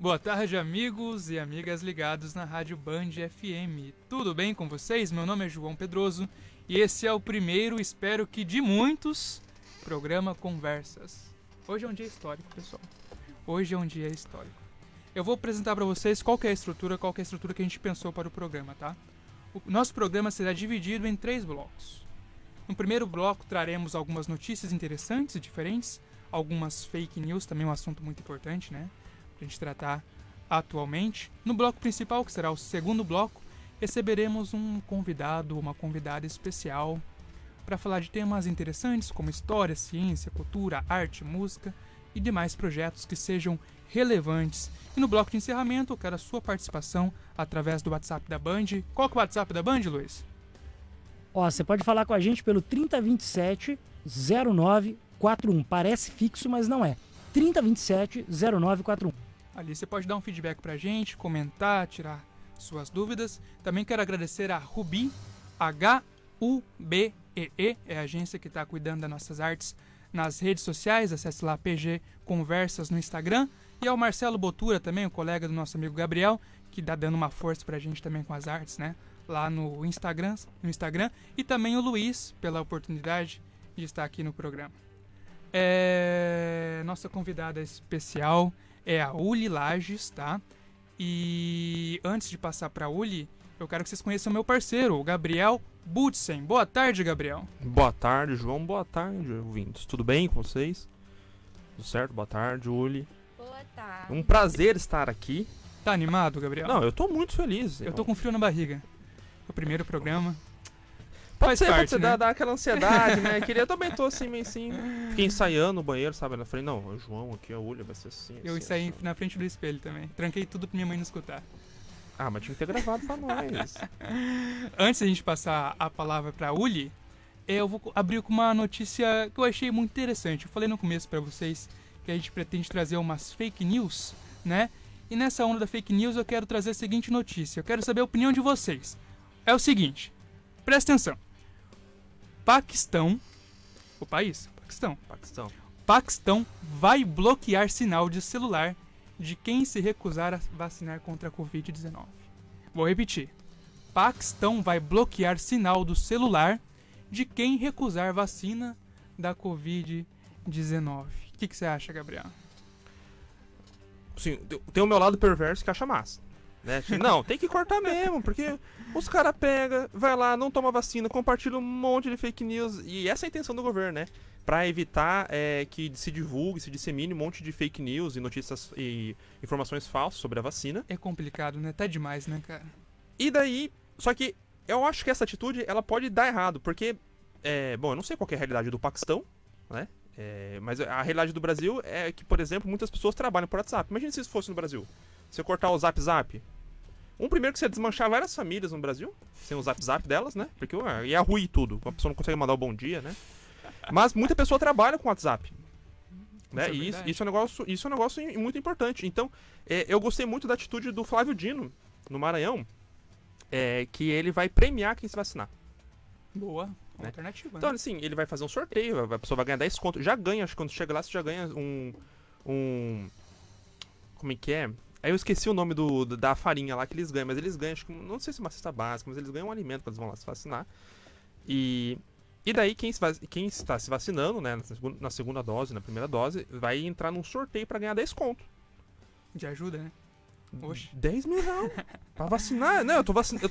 Boa tarde, amigos e amigas ligados na Rádio Band FM. Tudo bem com vocês? Meu nome é João Pedroso e esse é o primeiro, espero que de muitos, programa Conversas. Hoje é um dia histórico, pessoal. Hoje é um dia histórico. Eu vou apresentar para vocês qual que é a estrutura que a gente pensou para o programa, tá? O nosso programa será dividido em 3 blocos. No primeiro bloco traremos algumas notícias interessantes e diferentes, algumas fake news, também um assunto muito importante, né? Pra gente tratar atualmente. No bloco principal, que será o segundo bloco, receberemos um convidado, uma convidada especial para falar de temas interessantes como história, ciência, cultura, arte, música e demais projetos que sejam relevantes. E no bloco de encerramento, eu quero a sua participação através do WhatsApp da Band. Qual que é o WhatsApp da Band, Luiz? Ó, você pode falar com a gente pelo 3027 0941. Parece fixo, mas não é. 3027 0941. Ali você pode dar um feedback pra gente, comentar, tirar suas dúvidas. Também quero agradecer a Rubi, HUBEE, é a agência que está cuidando das nossas artes nas redes sociais. Acesse lá PG Conversas no Instagram. E ao Marcelo Botura também, o colega do nosso amigo Gabriel, que tá dando uma força pra gente também com as artes, né? Lá no Instagram. E também o Luiz, pela oportunidade de estar aqui no programa. Nossa convidada especial é a Uli Lages, tá? E antes de passar pra Uli, eu quero que vocês conheçam meu parceiro, o Gabriel Butzen. Boa tarde, Gabriel. Boa tarde, João. Boa tarde, ouvintes. Tudo bem com vocês? Tudo certo? Boa tarde, Uli. Boa tarde. Um prazer estar aqui. Tá animado, Gabriel? Não, eu tô muito feliz. Eu tô com frio na barriga. O primeiro programa. Pode ser, né? dá aquela ansiedade, né? Eu também tô assim, meio assim. Fiquei ensaiando no banheiro, sabe? Eu falei, não, o João aqui, a Uli vai ser assim. Eu assim, ensaiei assim. na frente do espelho também. Tranquei tudo pra minha mãe não escutar. Ah, mas tinha que ter gravado pra nós. Antes da gente passar a palavra pra Uli, eu vou abrir com uma notícia que eu achei muito interessante. Eu falei no começo pra vocês que a gente pretende trazer umas fake news, né? E nessa onda da fake news eu quero trazer a seguinte notícia. Eu quero saber a opinião de vocês. É o seguinte, presta atenção. Paquistão vai bloquear sinal de celular de quem se recusar a vacinar contra a Covid-19. Vou repetir. Paquistão vai bloquear sinal do celular de quem recusar vacina da Covid-19. O que você acha, Gabriel? Assim, tem o meu lado perverso que acha massa. Né? Não, tem que cortar mesmo, porque os caras pegam, vai lá, não toma vacina, compartilha um monte de fake news. E essa é a intenção do governo, né? Pra evitar que se divulgue, se dissemine um monte de fake news e notícias e informações falsas sobre a vacina. É complicado, né? Tá demais, né, cara? E daí, só que eu acho que essa atitude, ela pode dar errado, porque, bom, eu não sei qual que é a realidade do Paquistão, né? Mas a realidade do Brasil é que, por exemplo, muitas pessoas trabalham por WhatsApp. Imagina se isso fosse no Brasil. Você cortar o Zap Zap. Primeiro que você ia desmanchar várias famílias no Brasil, sem o Zap Zap delas, né? Porque ia ruir tudo. A pessoa não consegue mandar o bom dia, né? Mas muita pessoa trabalha com WhatsApp. Né? E isso é um negócio muito importante. Então, eu gostei muito da atitude do Flávio Dino, no Maranhão, que ele vai premiar quem se vacinar. Boa. Né? Alternativa. Então, né? assim, ele vai fazer um sorteio, a pessoa vai ganhar 10 conto. Já ganha, acho que quando chega lá, você já ganha como é que é? Aí eu esqueci o nome da farinha lá que eles ganham, mas eles ganham, acho que, não sei se é uma cesta básica, mas eles ganham um alimento quando eles vão lá se vacinar. E daí quem está se vacinando, né, na segunda dose, na primeira dose, vai entrar num sorteio pra ganhar 10 conto. De ajuda, né? Oxe. 10 mil reais pra vacinar? Não, eu tô vacinando.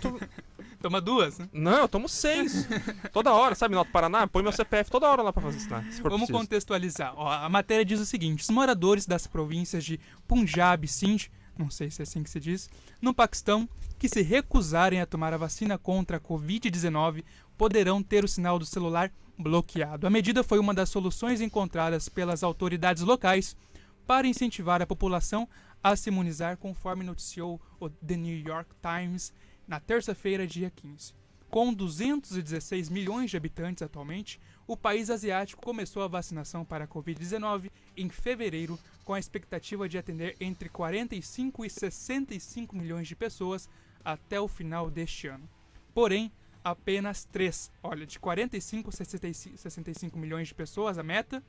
Toma 2, né? Não, eu tomo 6. Toda hora, sabe, no Alto Paraná? Põe meu CPF toda hora lá pra vacinar. Se for Vamos preciso. contextualizar. Ó, a matéria diz o seguinte: os moradores das províncias de Punjab e Sindh, não sei se é assim que se diz, no Paquistão, que se recusarem a tomar a vacina contra a Covid-19, poderão ter o sinal do celular bloqueado. A medida foi uma das soluções encontradas pelas autoridades locais para incentivar a população a se imunizar, conforme noticiou o The New York Times na terça-feira, dia 15. Com 216 milhões de habitantes atualmente, o país asiático começou a vacinação para a Covid-19 em fevereiro, com a expectativa de atender entre 45 e 65 milhões de pessoas até o final deste ano. Porém, apenas 3, de 45 a 65 milhões de pessoas a meta,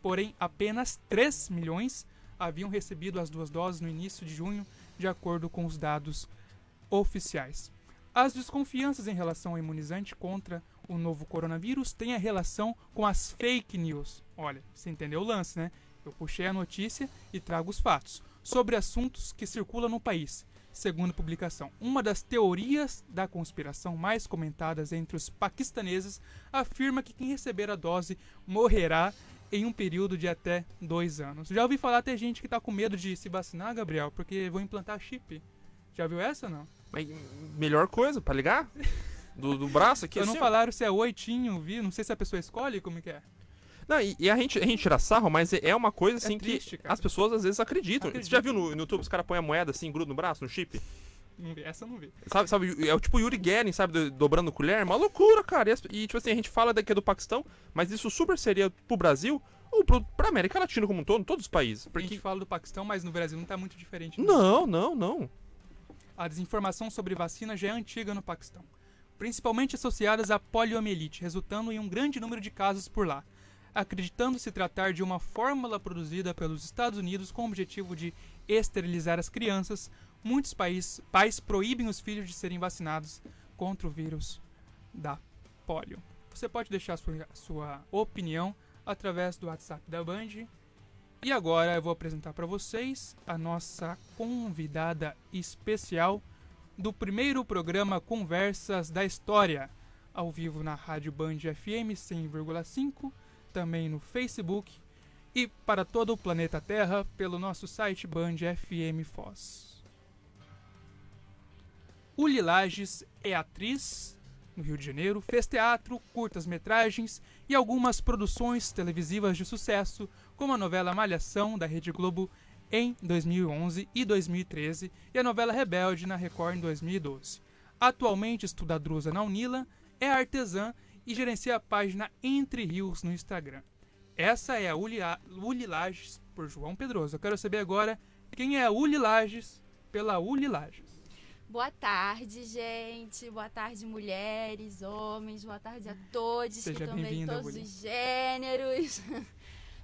porém apenas 3 milhões haviam recebido as 2 doses no início de junho, de acordo com os dados oficiais. As desconfianças em relação ao imunizante contra o novo coronavírus têm a relação com as fake news. Olha, você entendeu o lance, né? Eu puxei a notícia e trago os fatos sobre assuntos que circulam no país. Segundo a publicação, uma das teorias da conspiração mais comentadas entre os paquistaneses afirma que quem receber a dose morrerá em um período de até 2 anos. Já ouvi falar até gente que tá com medo de se vacinar, Gabriel, porque vão implantar chip. Já viu essa ou não? Mas melhor coisa, pra ligar? Do braço aqui, Eu não assim, ó. falaram se é oitinho, vi, não sei se a pessoa escolhe, como que é. Não, e a gente tira sarro, mas é uma coisa assim triste, que cara. as pessoas às vezes acreditam. Você já viu no YouTube os caras põem a moeda assim, gruda no braço, no chip? Não vi, essa eu não vi. Sabe, é o tipo Yuri Gagarin, sabe, dobrando colher, uma loucura, cara. E tipo assim, a gente fala daqui do Paquistão, mas isso super seria pro Brasil ou pra América Latina como um todo, todos os países. A Porque... gente fala do Paquistão, mas no Brasil não tá muito diferente. Não. A desinformação sobre vacina já é antiga no Paquistão, principalmente associadas à poliomielite, resultando em um grande número de casos por lá. Acreditando se tratar de uma fórmula produzida pelos Estados Unidos com o objetivo de esterilizar as crianças, muitos pais proíbem os filhos de serem vacinados contra o vírus da polio. Você pode deixar sua opinião através do WhatsApp da Band. E agora eu vou apresentar para vocês a nossa convidada especial do primeiro programa Conversas da História, ao vivo na Rádio Band FM 100,5, também no Facebook e para todo o planeta Terra pelo nosso site Band FM Foz. Uli Lages é atriz no Rio de Janeiro, fez teatro, curtas-metragens e algumas produções televisivas de sucesso, como a novela Malhação, da Rede Globo, em 2011 e 2013, e a novela Rebelde, na Record, em 2012. Atualmente estuda a drusa na Unila, é artesã e gerencia a página Entre Rios no Instagram. Essa é a Uli Lages por João Pedroso. Eu quero saber agora quem é a Uli Lages pela Uli Lages. Boa tarde, gente. Boa tarde, mulheres, homens. Boa tarde a todos Seja que estão vendo bem-vinda, todos Uli. os gêneros.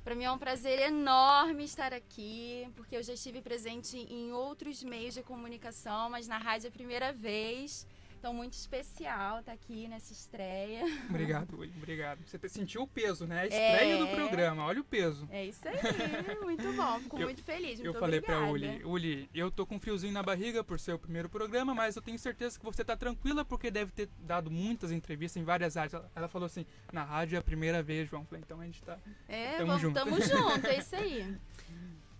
Para mim é um prazer enorme estar aqui, porque eu já estive presente em outros meios de comunicação, mas na rádio é a primeira vez. Então, muito especial estar aqui nessa estreia. Obrigado, Uli. Obrigado. Você sentiu o peso, né? A estreia do programa. Olha o peso. É isso aí. Muito bom. Fico muito feliz. Muito Eu falei obrigada. pra Uli, eu tô com um friozinho na barriga por ser o primeiro programa, mas eu tenho certeza que você tá tranquila porque deve ter dado muitas entrevistas em várias rádios. Ela falou assim, na rádio é a primeira vez, João. Eu falei, então a gente tá... Tamo junto. Tamo junto, é isso aí.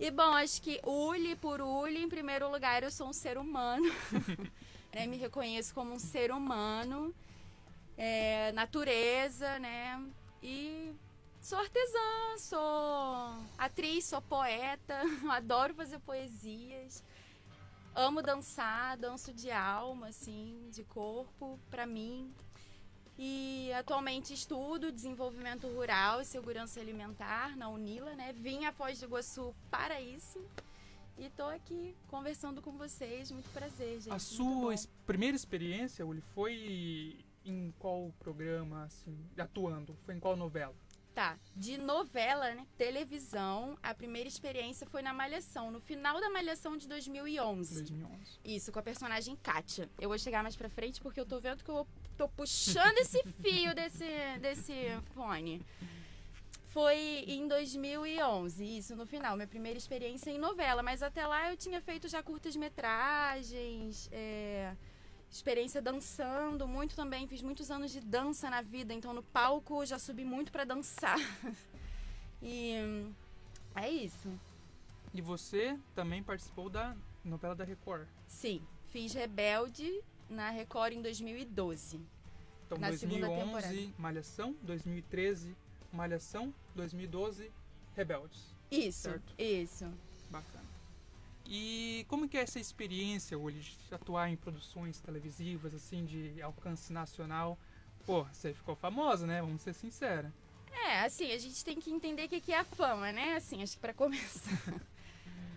E bom, acho que Uli por Uli, em primeiro lugar, eu sou um ser humano. Me reconheço como um ser humano, natureza, né? E sou artesã, sou atriz, sou poeta, adoro fazer poesias, amo dançar, danço de alma, assim, de corpo, pra mim. E atualmente estudo desenvolvimento rural e segurança alimentar na Unila, né? Vim a Foz do Iguaçu para isso. E tô aqui conversando com vocês. Muito prazer, gente. A sua primeira experiência, Uli, foi em qual programa, assim, atuando? Foi em qual novela? Tá, de novela, né? Televisão, a primeira experiência foi na Malhação, no final da Malhação de 2011. 2011. Isso, com a personagem Kátia. Eu vou chegar mais pra frente porque eu tô vendo que eu tô puxando esse fio desse fone. Foi em 2011, isso, no final, minha primeira experiência em novela. Mas até lá eu tinha feito já curtas-metragens, experiência dançando muito também. Fiz muitos anos de dança na vida, então no palco já subi muito pra dançar. E é isso. E você também participou da novela da Record. Sim, fiz Rebelde na Record em 2012. Então, Na segunda 2011, Malhação, 2013, Malhação, 2012, Rebeldes. Isso, Certo. isso. Bacana. E como que é essa experiência, Uli, de atuar em produções televisivas, assim, de alcance nacional? Pô, você ficou famosa, né? Vamos ser sinceros. Assim, a gente tem que entender o que é a fama, né? Assim, acho que pra começar.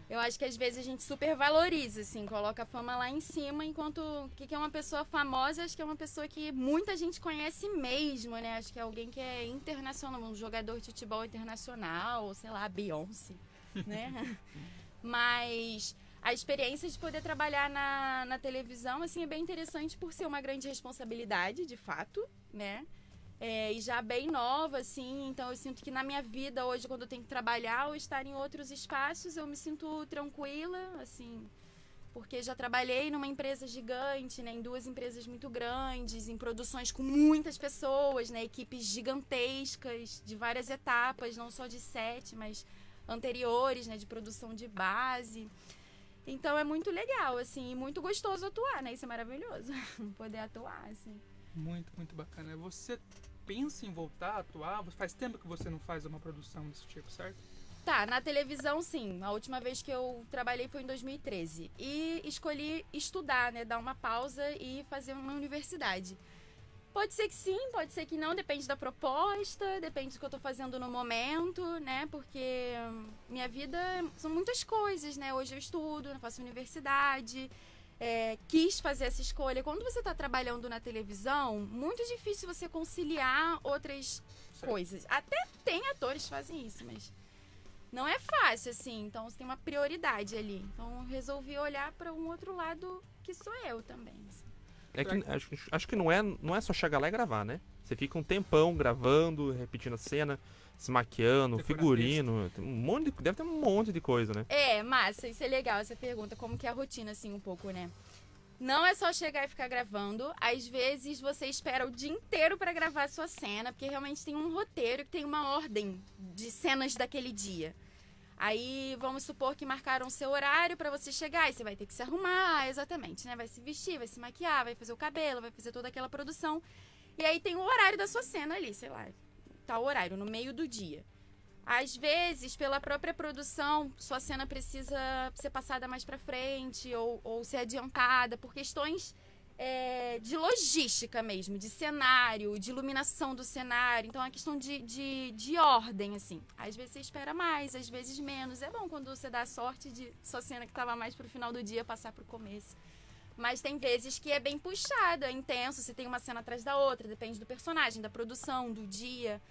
Eu acho que às vezes a gente supervaloriza, assim, coloca a fama lá em cima, enquanto o que é uma pessoa famosa, acho que é uma pessoa que muita gente conhece mesmo, né? Acho que é alguém que é internacional, um jogador de futebol internacional, ou sei lá, Beyoncé. né? Mas a experiência de poder trabalhar na televisão, assim, é bem interessante por ser uma grande responsabilidade, de fato, né? E já bem nova, assim, então eu sinto que na minha vida hoje, quando eu tenho que trabalhar ou estar em outros espaços, eu me sinto tranquila, assim, porque já trabalhei numa empresa gigante, né, em 2 empresas muito grandes, em produções com muitas pessoas, né, equipes gigantescas de várias etapas, não só de set, mas anteriores, né, de produção de base. Então é muito legal, assim, e muito gostoso atuar, né, isso é maravilhoso, poder atuar, assim. Muito, muito bacana. Você pensa em voltar a atuar? Faz tempo que você não faz uma produção desse tipo, certo? Tá, na televisão, sim. A última vez que eu trabalhei foi em 2013. E escolhi estudar, né? Dar uma pausa e fazer uma universidade. Pode ser que sim, pode ser que não. Depende da proposta, depende do que eu tô fazendo no momento, né? Porque minha vida são muitas coisas, né? Hoje eu estudo, eu faço universidade. Quis fazer essa escolha. Quando você está trabalhando na televisão, muito difícil você conciliar outras coisas. Até tem atores que fazem isso, mas não é fácil, assim. Então você tem uma prioridade ali. Então eu resolvi olhar para um outro lado que sou eu também. Assim. Acho que não é só chegar lá e gravar, né? Você fica um tempão gravando, repetindo a cena, se maquiando, figurino, tem deve ter um monte de coisa, né? Massa, isso é legal, essa pergunta, como que é a rotina, assim, um pouco, né? Não é só chegar e ficar gravando, às vezes você espera o dia inteiro pra gravar a sua cena, porque realmente tem um roteiro que tem uma ordem de cenas daquele dia. Aí, vamos supor que marcaram o seu horário pra você chegar, e você vai ter que se arrumar, exatamente, né? Vai se vestir, vai se maquiar, vai fazer o cabelo, vai fazer toda aquela produção. E aí tem o horário da sua cena ali, sei lá, tal horário, no meio do dia. Às vezes, pela própria produção, sua cena precisa ser passada mais pra frente ou ser adiantada por questões de logística mesmo, de cenário, de iluminação do cenário. Então, é uma questão de ordem, assim. Às vezes você espera mais, às vezes menos. É bom quando você dá a sorte de sua cena que estava mais pro final do dia passar pro começo. Mas tem vezes que é bem puxado, é intenso, você tem uma cena atrás da outra, depende do personagem, da produção, do dia.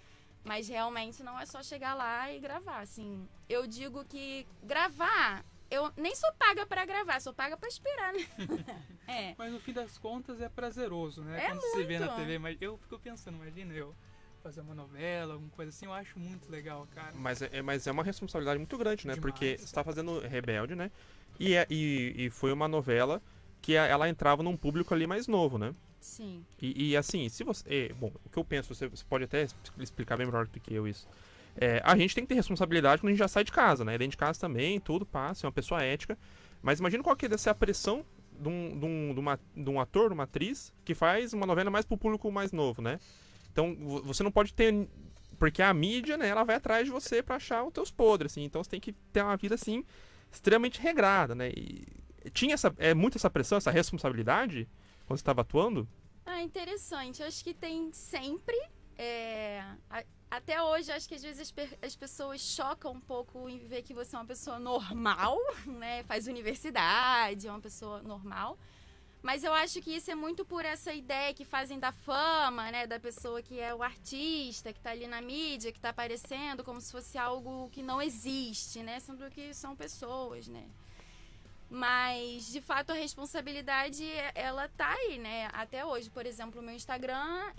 Mas realmente não é só chegar lá e gravar, assim. Eu digo que gravar, eu nem sou paga pra gravar, sou paga pra esperar, né? Mas no fim das contas é prazeroso, né? É Quando você vê na muito. TV, mas eu fico pensando, imagina eu fazer uma novela, alguma coisa assim, eu acho muito legal, cara. Mas é uma responsabilidade muito grande, né? Demais. Porque você tá fazendo Rebelde, né? E foi uma novela que ela entrava num público ali mais novo, né? Sim. E assim, se você... bom, o que eu penso, você pode até explicar bem melhor do que eu isso. A gente tem que ter responsabilidade quando a gente já sai de casa, né? Dentro de casa também, tudo passa, é uma pessoa ética. Mas imagina qual que deve ser a pressão de um ator, de uma atriz, que faz uma novela mais pro público mais novo, né? Então, você não pode ter... Porque a mídia, né, ela vai atrás de você pra achar os teus podres, assim. Então, você tem que ter uma vida, assim, extremamente regrada, né? E tinha muito essa pressão, essa responsabilidade quando você estava atuando? Interessante. Acho que tem sempre. Até hoje, acho que às vezes as pessoas chocam um pouco em ver que você é uma pessoa normal, né? Faz universidade, é uma pessoa normal. Mas eu acho que isso é muito por essa ideia que fazem da fama, né? Da pessoa que é o artista, que tá ali na mídia, que tá aparecendo como se fosse algo que não existe, né? Sendo que são pessoas, né? Mas, de fato, a responsabilidade, ela tá aí, né? Até hoje, por exemplo, o meu Instagram,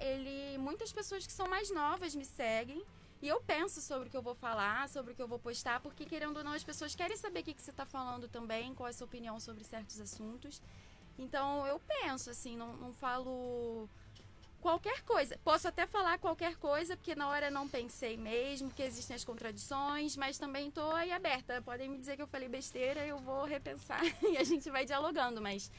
muitas pessoas que são mais novas me seguem. E eu penso sobre o que eu vou falar, sobre o que eu vou postar, porque, querendo ou não, as pessoas querem saber o que você tá falando também, qual é a sua opinião sobre certos assuntos. Então, eu penso, assim, não falo qualquer coisa. Posso até falar qualquer coisa, porque na hora não pensei mesmo, que existem as contradições, mas também tô aí aberta. Podem me dizer que eu falei besteira, eu vou repensar e a gente vai dialogando, mas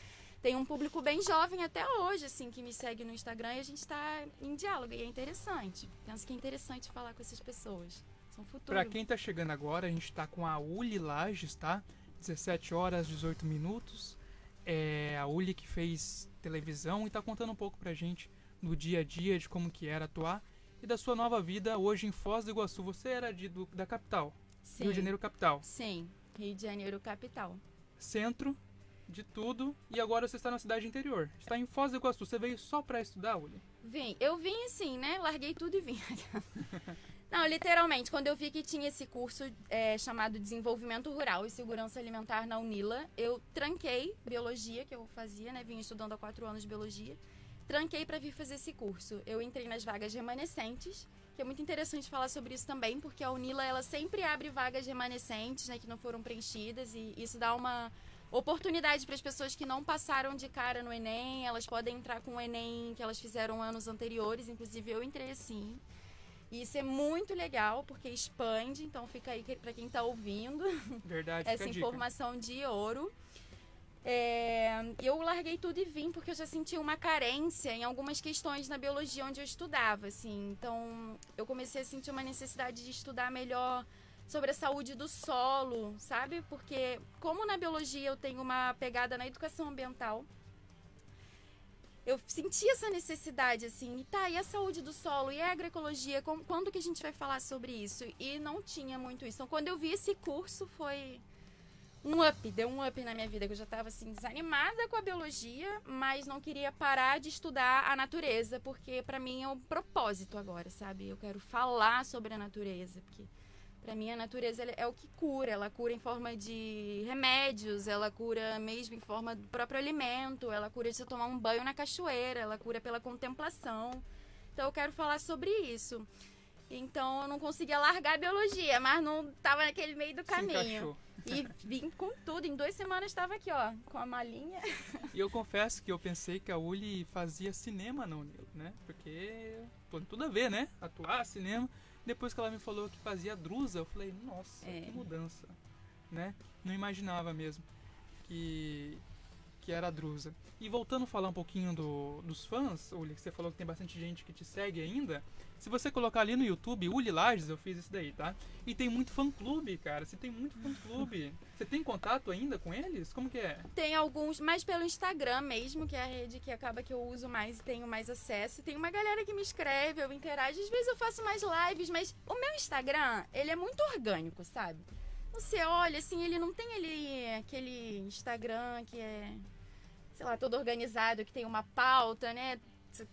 tem um público bem jovem até hoje, assim, que me segue no Instagram e a gente tá em diálogo e é interessante. Penso que é interessante falar com essas pessoas. São futuro. Pra quem tá chegando agora, a gente tá com a Uli Lages, tá? 17 horas, 18 minutos. É a Uli que fez televisão e tá contando um pouco pra gente do dia a dia, de como que era atuar e da sua nova vida hoje em Foz do Iguaçu. Você era da capital, Sim. Rio de Janeiro capital. Sim, Rio de Janeiro capital. Centro de tudo e agora você está na cidade interior. Está em Foz do Iguaçu. Você veio só pra estudar, Uli? Eu vim assim, né? Larguei tudo e vim. Não, literalmente, quando eu vi que tinha esse curso chamado Desenvolvimento Rural e Segurança Alimentar na Unila, eu tranquei biologia, que eu fazia, né? Vim estudando há 4 anos biologia. Tranquei para vir fazer esse curso. Eu entrei nas vagas remanescentes, que é muito interessante falar sobre isso também, porque a Unila, ela sempre abre vagas remanescentes, né? Que não foram preenchidas, e isso dá uma oportunidade para as pessoas que não passaram de cara no Enem. Elas podem entrar com o Enem que elas fizeram anos anteriores, inclusive eu entrei assim. E isso é muito legal, porque expande, então fica aí para quem está ouvindo. Verdade, essa fica a dica. informação de ouro. Eu larguei tudo e vim porque eu já senti uma carência em algumas questões na biologia onde eu estudava, assim. Então, eu comecei a sentir uma necessidade de estudar melhor sobre a saúde do solo, sabe? Porque como na biologia eu tenho uma pegada na educação ambiental, eu senti essa necessidade, assim, e a saúde do solo, e a agroecologia, quando que a gente vai falar sobre isso? E não tinha muito isso. Então, quando eu vi esse curso, foi deu um up na minha vida, que eu já estava, assim, desanimada com a biologia, mas não queria parar de estudar a natureza, porque para mim é um propósito agora, sabe? Eu quero falar sobre a natureza, porque para mim a natureza é o que cura. Ela cura em forma de remédios, ela cura mesmo em forma do próprio alimento, ela cura de você tomar um banho na cachoeira, ela cura pela contemplação. Então eu quero falar sobre isso. Então eu não conseguia largar a biologia, mas não estava naquele meio do caminho. E vim com tudo. Em 2 semanas estava aqui, ó, com a malinha. E eu confesso que eu pensei que a Uli fazia cinema na Unila, né? Porque tem tudo a ver, né? Atuar, cinema. Depois que ela me falou que fazia drusa, eu falei, nossa, que mudança, né? Não imaginava mesmo que era drusa. E voltando a falar um pouquinho dos fãs, Uli, que você falou que tem bastante gente que te segue ainda. Se você colocar ali no YouTube, Uli Lages, eu fiz isso daí, tá? E tem muito fã-clube, cara. Você tem muito fã-clube. Você tem contato ainda com eles? Como que é? Tem alguns, mais pelo Instagram mesmo, que é a rede que acaba que eu uso mais e tenho mais acesso. Tem uma galera que me escreve, eu interajo. Às vezes eu faço mais lives, mas o meu Instagram, ele é muito orgânico, sabe? Você olha, assim, ele não tem aquele Instagram que é, sei lá, todo organizado, que tem uma pauta, né?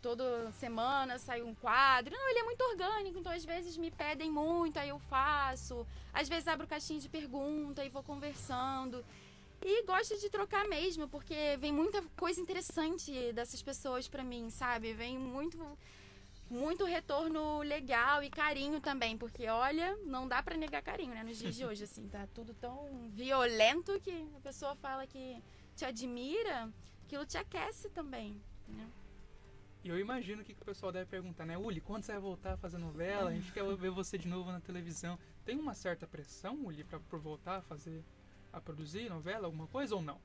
Toda semana sai um quadro. Não, ele é muito orgânico, então às vezes me pedem muito, aí eu faço. Às vezes abro caixinha de pergunta e vou conversando. E gosto de trocar mesmo, porque vem muita coisa interessante dessas pessoas pra mim, sabe? Vem muito retorno legal e carinho também, porque olha, não dá pra negar carinho, né? Nos dias de hoje, assim, tá tudo tão violento que a pessoa fala que te admira, aquilo te aquece também, né? E eu imagino o que o pessoal deve perguntar, né? Uli, quando você vai voltar a fazer novela? A gente quer ver você de novo na televisão. Tem uma certa pressão, Uli, por voltar a produzir novela, alguma coisa ou não?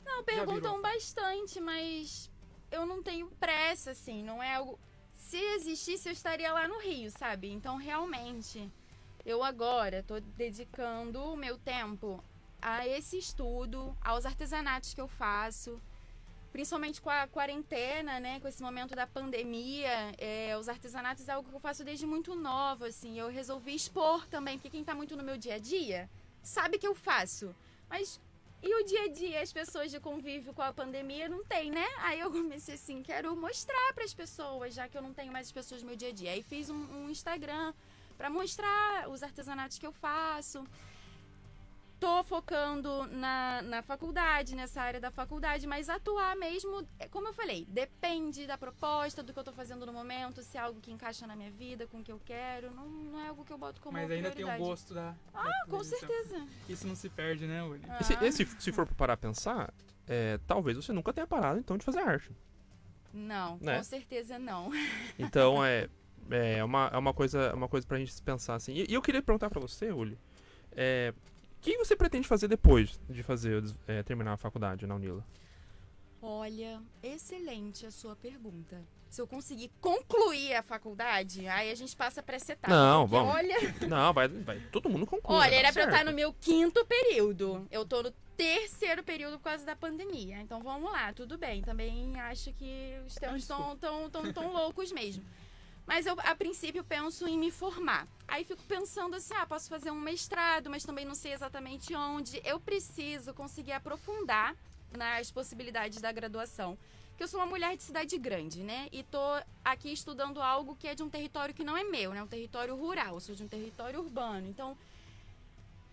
Não, perguntam bastante, mas eu não tenho pressa, assim, não é algo... Se existisse, eu estaria lá no Rio, sabe? Então, realmente, eu agora tô dedicando o meu tempo a esse estudo, aos artesanatos que eu faço. Principalmente com a quarentena, né? Com esse momento da pandemia, os artesanatos é algo que eu faço desde muito nova, assim. Eu resolvi expor também, porque quem tá muito no meu dia a dia sabe que eu faço. Mas e o dia a dia, as pessoas de convívio com a pandemia não tem, né? Aí eu comecei assim, quero mostrar para as pessoas, já que eu não tenho mais as pessoas no meu dia a dia. Aí fiz um Instagram para mostrar os artesanatos que eu faço. Tô focando na faculdade, nessa área da faculdade, mas atuar mesmo, como eu falei, depende da proposta, do que eu tô fazendo no momento, se é algo que encaixa na minha vida, com o que eu quero, não é algo que eu boto como prioridade. Mas ainda prioridade. tem o gosto da com certeza. Isso não se perde, né, Uli? Se for parar a pensar, talvez você nunca tenha parado, então, de fazer arte. Não, né? Com certeza não. Então, é uma coisa pra gente pensar, assim. E eu queria perguntar pra você, Uli, o que você pretende fazer depois de terminar a faculdade na Unila? Olha, excelente a sua pergunta. Se eu conseguir concluir a faculdade, aí a gente passa pra essa etapa. Não, porque, vamos. olha, Não, vai todo mundo conclui. olha, vai era dar pra eu estar certo. no meu 5º período. Eu tô no 3º período por causa da pandemia. Então vamos lá, tudo bem. Também acho que os tempos estão tão loucos mesmo. Mas eu, a princípio, penso em me formar. Aí fico pensando assim, posso fazer um mestrado, mas também não sei exatamente onde. Eu preciso conseguir aprofundar nas possibilidades da graduação. Porque eu sou uma mulher de cidade grande, né? E tô aqui estudando algo que é de um território que não é meu, né? Um território rural, eu sou de um território urbano. Então,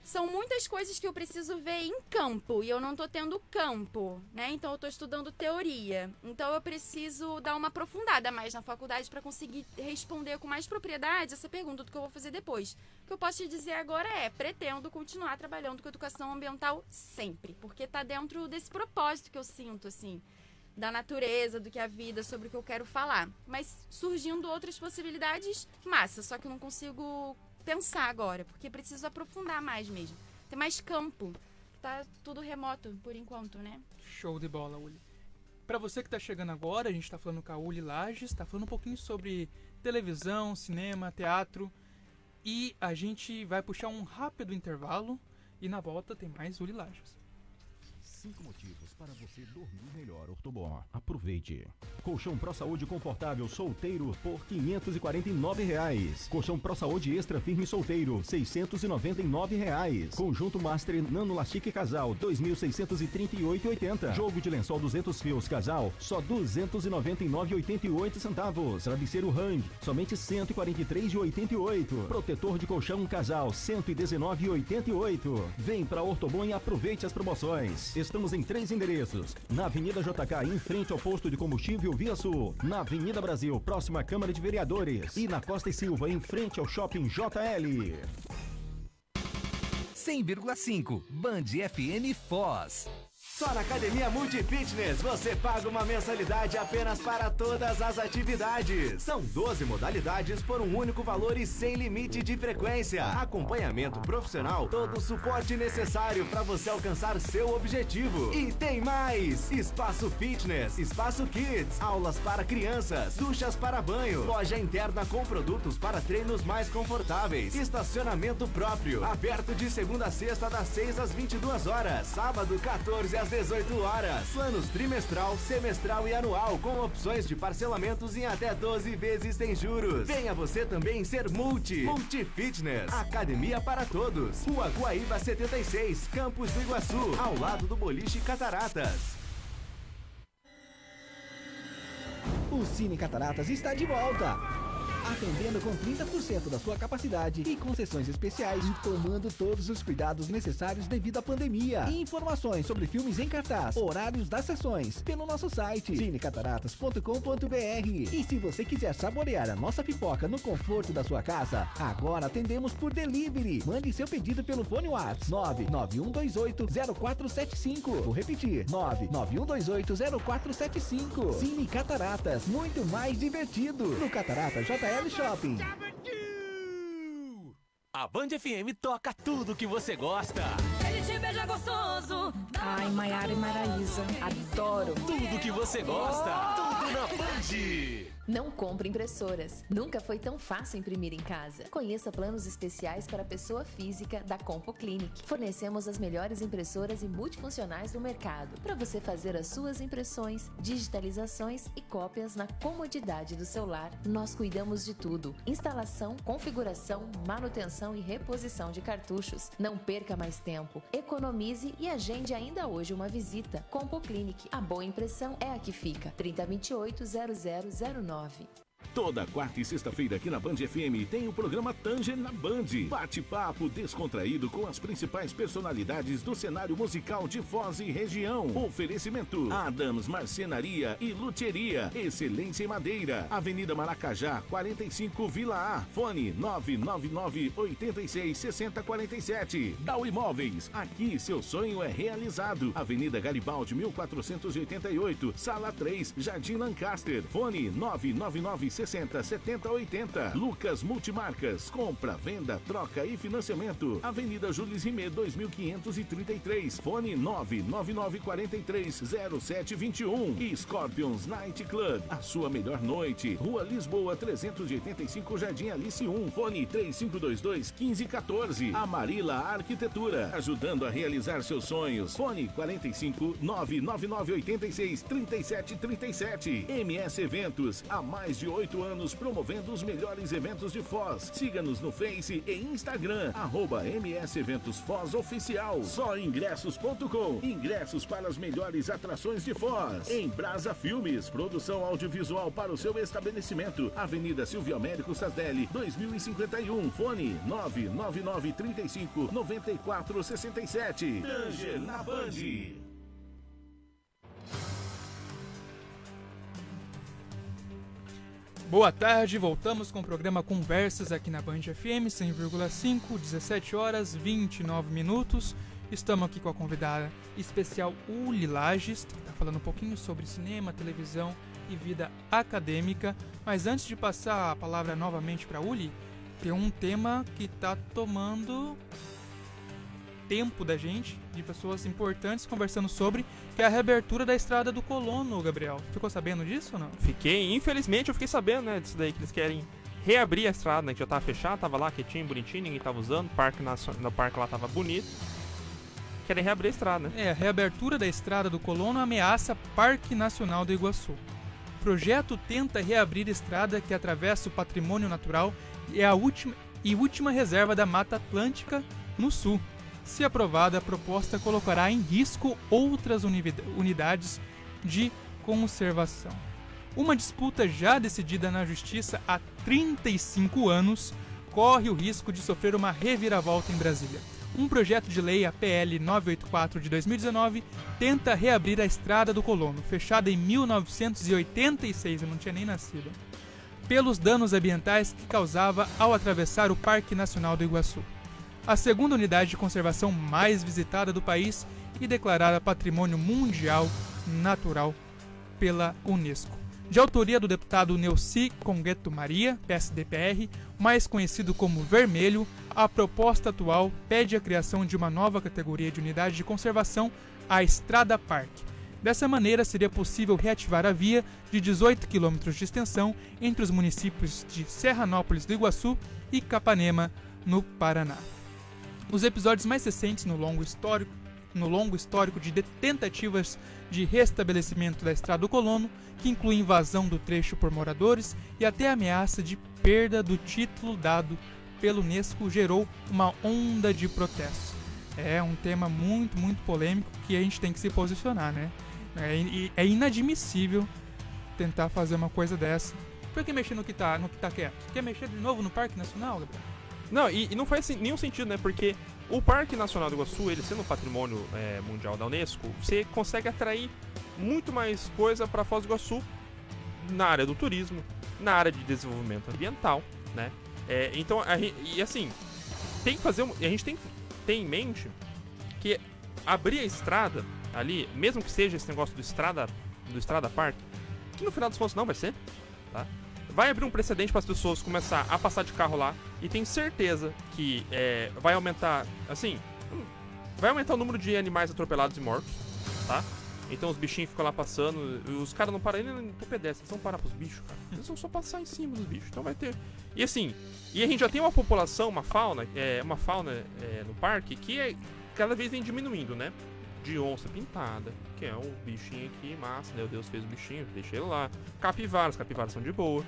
são muitas coisas que eu preciso ver em campo e eu não tô tendo campo, né? Então eu tô estudando teoria. Então eu preciso dar uma aprofundada mais na faculdade para conseguir responder com mais propriedade essa pergunta do que eu vou fazer depois. O que eu posso te dizer agora é, pretendo continuar trabalhando com educação ambiental sempre, porque tá dentro desse propósito que eu sinto, assim, da natureza, do que é a vida, sobre o que eu quero falar. Mas surgindo outras possibilidades, massa, só que eu não consigo pensar agora, porque preciso aprofundar mais mesmo. Tem mais campo. Tá tudo remoto por enquanto, né? Show de bola, Uli. Pra você que tá chegando agora, a gente tá falando com a Uli Lages, tá falando um pouquinho sobre televisão, cinema, teatro. E a gente vai puxar um rápido intervalo e na volta tem mais Uli Lages. 5 motivos para você dormir melhor, Ortobon. Aproveite. Colchão Pro Saúde confortável solteiro por R$ 549. Colchão Pro Saúde extra firme solteiro, R$ 699. Conjunto Master Nano Lastique Casal, R$ 2.638,80. Jogo de lençol 200 fios casal, só R$ 299,88. Travesseiro Hang, somente R$ 143,88. Protetor de colchão casal, R$ 119,88. Vem pra Ortobon e aproveite as promoções. Estamos em 3 endereços. Na Avenida JK, em frente ao posto de combustível Via Sul. Na Avenida Brasil, próxima à Câmara de Vereadores. E na Costa e Silva, em frente ao Shopping JL. 100,5 Band FM Foz. Só na Academia Multifitness você paga uma mensalidade apenas para todas as atividades. São 12 modalidades por um único valor e sem limite de frequência. Acompanhamento profissional, todo o suporte necessário para você alcançar seu objetivo. E tem mais! Espaço Fitness, Espaço Kids, aulas para crianças, duchas para banho, loja interna com produtos para treinos mais confortáveis, estacionamento próprio, aberto de segunda a sexta das 6 às 22 horas, sábado 14 às 18 horas. Planos trimestral, semestral e anual com opções de parcelamentos em até 12 vezes sem juros. Venha você também ser Multifitness. Academia para todos. Rua Guaíba 76, Campos do Iguaçu, ao lado do Boliche Cataratas. O Cine Cataratas está de volta, atendendo com 30% da sua capacidade e concessões especiais e tomando todos os cuidados necessários devido à pandemia. E informações sobre filmes em cartaz, horários das sessões, pelo nosso site cinecataratas.com.br. E se você quiser saborear a nossa pipoca no conforto da sua casa, agora atendemos por delivery. Mande seu pedido pelo fone WhatsApp 991280475. Vou repetir, 991280475. Cine Cataratas, muito mais divertido. No Cataratas JL Shopping. A Band FM toca tudo que você gosta. Ele te beija gostoso. Ai, Maiara e Maraísa, adoro. Tudo que você gosta. Tudo na Band. Não compre impressoras. Nunca foi tão fácil imprimir em casa. Conheça planos especiais para pessoa física da Compo Clinic. Fornecemos as melhores impressoras e multifuncionais do mercado para você fazer as suas impressões, digitalizações e cópias na comodidade do seu lar. Nós cuidamos de tudo: instalação, configuração, manutenção e reposição de cartuchos. Não perca mais tempo. Economize e agende ainda hoje uma visita. Compo Clinic. A boa impressão é a que fica. 3028-0009. Toda quarta e sexta-feira aqui na Band FM tem o programa Tanger na Band. Bate-papo descontraído com as principais personalidades do cenário musical de Foz e região. Oferecimento: Adams Marcenaria e Luthieria. Excelência em madeira. Avenida Maracajá, 45 Vila A. Fone 999-86-6047. Dal Imóveis. Aqui seu sonho é realizado. Avenida Garibaldi, 1488. Sala 3, Jardim Lancaster. Fone 999-60-7080. Lucas Multimarcas. Compra, venda, troca e financiamento. Avenida Jules Rimet, 2533. Fone 999-430721. E Scorpions Night Club. A sua melhor noite. Rua Lisboa, 385, Jardim Alice 1. Fone 3522-1514. Amarila Arquitetura. Ajudando a realizar seus sonhos. Fone 45-999-86-3737. MS Eventos. Há mais de 8 18 anos promovendo os melhores eventos de Foz. Siga-nos no Face e Instagram, @MS Eventos Foz Oficial. Só ingressos.com. Ingressos para as melhores atrações de Foz. Em Brasa Filmes, produção audiovisual para o seu estabelecimento. Avenida Silvio Américo Sasdelli, 2051. Fone 999359467. Tanger na Band. Boa tarde, voltamos com o programa Conversas aqui na Band FM 100,5, 17 horas 29 minutos. Estamos aqui com a convidada especial Uli Lages, que está falando um pouquinho sobre cinema, televisão e vida acadêmica. Mas antes de passar a palavra novamente para Uli, tem um tema que está tomando tempo da gente, de pessoas importantes conversando sobre, que é a reabertura da Estrada do Colono, Gabriel. Ficou sabendo disso ou não? Infelizmente eu fiquei sabendo, né, disso daí, que eles querem reabrir a estrada, né, que já tava fechada, tava lá quietinho, bonitinho, ninguém tava usando, o parque lá tava bonito. Querem reabrir a estrada, né? A reabertura da Estrada do Colono ameaça Parque Nacional do Iguaçu. O projeto tenta reabrir a estrada que atravessa o patrimônio natural e a última reserva da Mata Atlântica no sul. Se aprovada, a proposta colocará em risco outras unidades de conservação. Uma disputa já decidida na Justiça há 35 anos corre o risco de sofrer uma reviravolta em Brasília. Um projeto de lei, a PL 984 de 2019, tenta reabrir a Estrada do Colono, fechada em 1986, eu não tinha nem nascido, pelos danos ambientais que causava ao atravessar o Parque Nacional do Iguaçu. A segunda unidade de conservação mais visitada do país e declarada Patrimônio Mundial Natural pela Unesco. De autoria do deputado Neuci Congueto Maria, PSDPR, mais conhecido como Vermelho, a proposta atual pede a criação de uma nova categoria de unidade de conservação, a Estrada Parque. Dessa maneira, seria possível reativar a via de 18 km de extensão entre os municípios de Serranópolis do Iguaçu e Capanema, no Paraná. Os episódios mais recentes no longo histórico de tentativas de restabelecimento da Estrada do Colono, que inclui invasão do trecho por moradores e até ameaça de perda do título dado pela Unesco, gerou uma onda de protestos. É um tema muito, muito polêmico que a gente tem que se posicionar, né? É inadmissível tentar fazer uma coisa dessa. Por que mexer no que tá quieto? Quer mexer de novo no Parque Nacional, Gabriel? Não, e não faz nenhum sentido, né? Porque o Parque Nacional do Iguaçu, ele sendo patrimônio mundial da Unesco, você consegue atrair muito mais coisa para Foz do Iguaçu na área do turismo, na área de desenvolvimento ambiental, né? Então, a gente tem que ter em mente que abrir a estrada ali, mesmo que seja esse negócio do Estrada Park, que no final dos contos não vai ser, tá? Vai abrir um precedente para as pessoas começar a passar de carro lá, e tenho certeza que vai aumentar o número de animais atropelados e mortos, tá? Então os bichinhos ficam lá passando, os caras não param nem pro pedestre, eles vão parar pros bichos, cara. Eles vão só passar em cima dos bichos, então vai ter... E a gente já tem uma população, uma fauna no parque que cada vez vem diminuindo, né? De onça pintada, que é um bichinho aqui, massa, né? Deus fez o bichinho, deixa ele lá. Capivaras são de boa,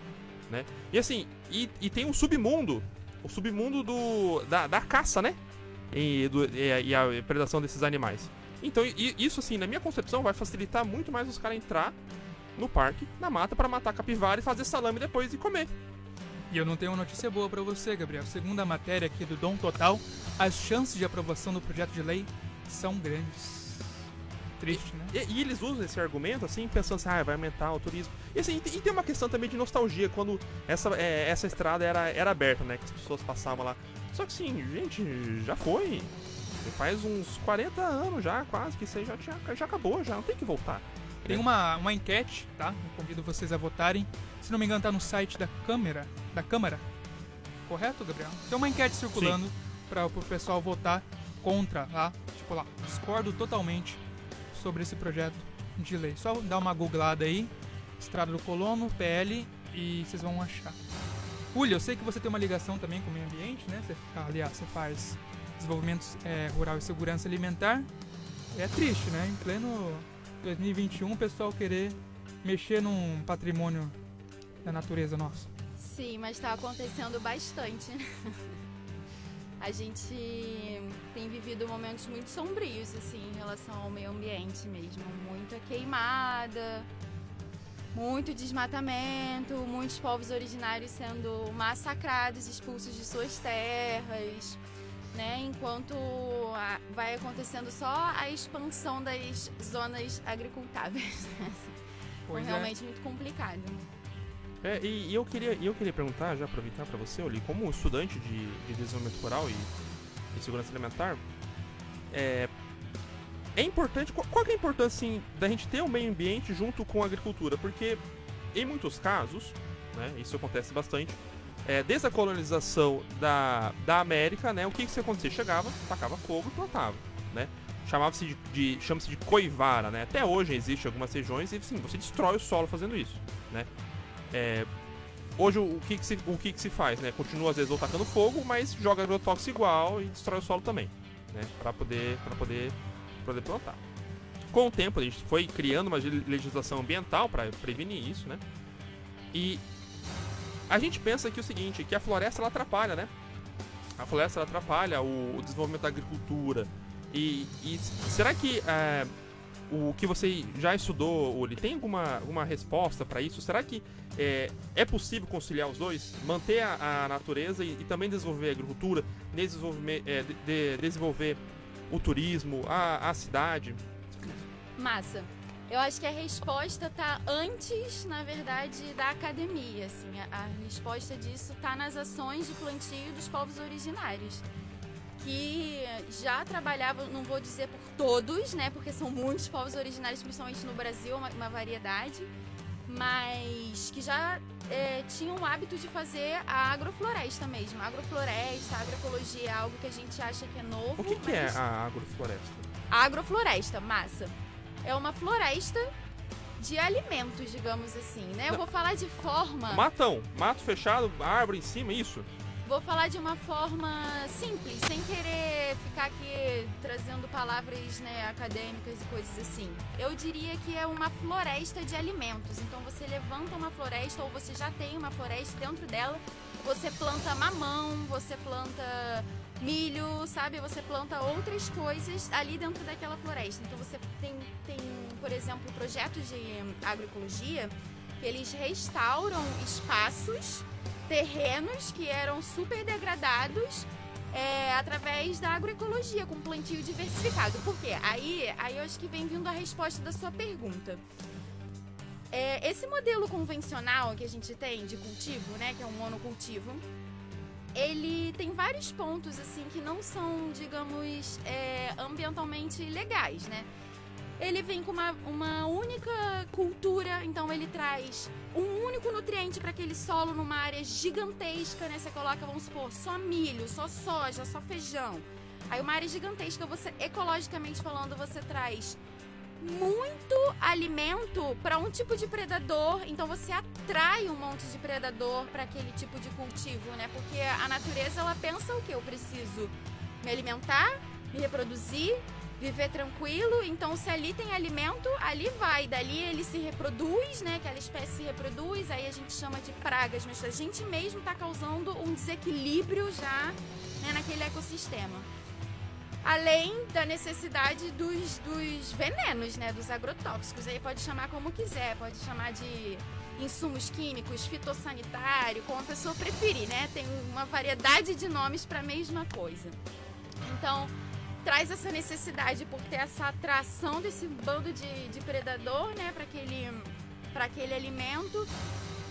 né? E tem um submundo, da caça, né? E a predação desses animais. Então isso, assim, na minha concepção, vai facilitar muito mais os caras entrar no parque, na mata, para matar capivara e fazer salame depois e comer. E eu não tenho uma notícia boa para você, Gabriel. Segundo a matéria aqui do Dom Total, as chances de aprovação do projeto de lei são grandes. Triste, né? E eles usam esse argumento, assim, pensando assim, vai aumentar o turismo. E tem uma questão também de nostalgia, quando essa estrada era aberta, né? Que as pessoas passavam lá. Só que, assim, gente, já foi. Faz uns 40 anos já, quase, que isso aí já acabou, já não tem que voltar. Tem uma enquete, tá? Eu convido vocês a votarem. Se não me engano, tá no site da Câmara. Correto, Gabriel? Tem uma enquete circulando para o pessoal votar contra, tá? Tipo lá, discordo totalmente sobre esse projeto de lei. Só dá uma googlada aí, Estrada do Colono, PL, e vocês vão achar. Uli, eu sei que você tem uma ligação também com o meio ambiente, né? Você faz desenvolvimento rural e segurança alimentar. É triste, né? Em pleno 2021, o pessoal querer mexer num patrimônio da natureza nossa. Sim, mas tá acontecendo bastante. A gente tem vivido momentos muito sombrios, assim, em relação ao meio ambiente mesmo. Muita queimada, muito desmatamento, muitos povos originários sendo massacrados, expulsos de suas terras, né? Enquanto vai acontecendo só a expansão das zonas agricultáveis. Foi realmente muito complicado. E eu queria perguntar, já aproveitar para você, Oli, como estudante de desenvolvimento rural e segurança alimentar, é importante, qual que é a importância assim, da gente ter o meio ambiente junto com a agricultura? Porque em muitos casos, né, isso acontece bastante, desde a colonização da América, né, o que acontecia? Chegava, tacava fogo e plantava, né? Chama-se de coivara, né? Até hoje existe algumas regiões e sim, você destrói o solo fazendo isso, né? Hoje o que se faz, né? Continua às vezes ou tacando fogo, mas joga agrotóxico igual e destrói o solo também, né? Para poder plantar. Com o tempo a gente foi criando uma legislação ambiental para prevenir isso, né? E a gente pensa que o seguinte, que a floresta ela atrapalha, né? A floresta ela atrapalha o desenvolvimento da agricultura. E será que o que você já estudou, Oli, tem alguma resposta para isso? Será que é possível conciliar os dois? Manter a natureza e também desenvolver a agricultura, desenvolver o turismo, a cidade? Massa. Eu acho que a resposta tá antes, na verdade, da academia, assim. A resposta disso tá nas ações de plantio dos povos originários, que já trabalhavam, não vou dizer por todos, né, porque são muitos povos originários, principalmente no Brasil, uma variedade, mas que já tinham o hábito de fazer a agrofloresta mesmo. A agrofloresta, a agroecologia é algo que a gente acha que é novo. O que é a agrofloresta? A agrofloresta, massa, é uma floresta de alimentos, digamos assim, né? Eu vou falar de forma... Mato fechado, árvore em cima, isso? Vou falar de uma forma simples, sem querer ficar aqui trazendo palavras, né, acadêmicas e coisas assim. Eu diria que é uma floresta de alimentos. Então você levanta uma floresta, ou você já tem uma floresta, dentro dela você planta mamão, você planta milho, sabe? Você planta outras coisas ali dentro daquela floresta. Então você tem por exemplo, projetos de agroecologia que eles restauram espaços, terrenos que eram super degradados através da agroecologia, com plantio diversificado. Por quê? Aí eu acho que vem vindo a resposta da sua pergunta. Esse modelo convencional que a gente tem de cultivo, né, que é um monocultivo, ele tem vários pontos assim que não são, digamos, ambientalmente legais, né? Ele vem com uma única cultura, então ele traz um único nutriente para aquele solo numa área gigantesca, né? Você coloca, vamos supor, só milho, só soja, só feijão. Aí uma área gigantesca, você, ecologicamente falando, você traz muito alimento para um tipo de predador, então você atrai um monte de predador para aquele tipo de cultivo, né? Porque a natureza, ela pensa o quê? Eu preciso me alimentar, me reproduzir, viver tranquilo, então se ali tem alimento, ali vai, dali ele se reproduz, né, aquela espécie se reproduz, aí a gente chama de pragas, mas a gente mesmo está causando um desequilíbrio já, né, naquele ecossistema. Além da necessidade dos venenos, né, dos agrotóxicos, aí pode chamar como quiser, pode chamar de insumos químicos, fitossanitário, como a pessoa preferir, né, tem uma variedade de nomes para a mesma coisa. Então, traz essa necessidade por ter essa atração desse bando de predador, né, para aquele alimento.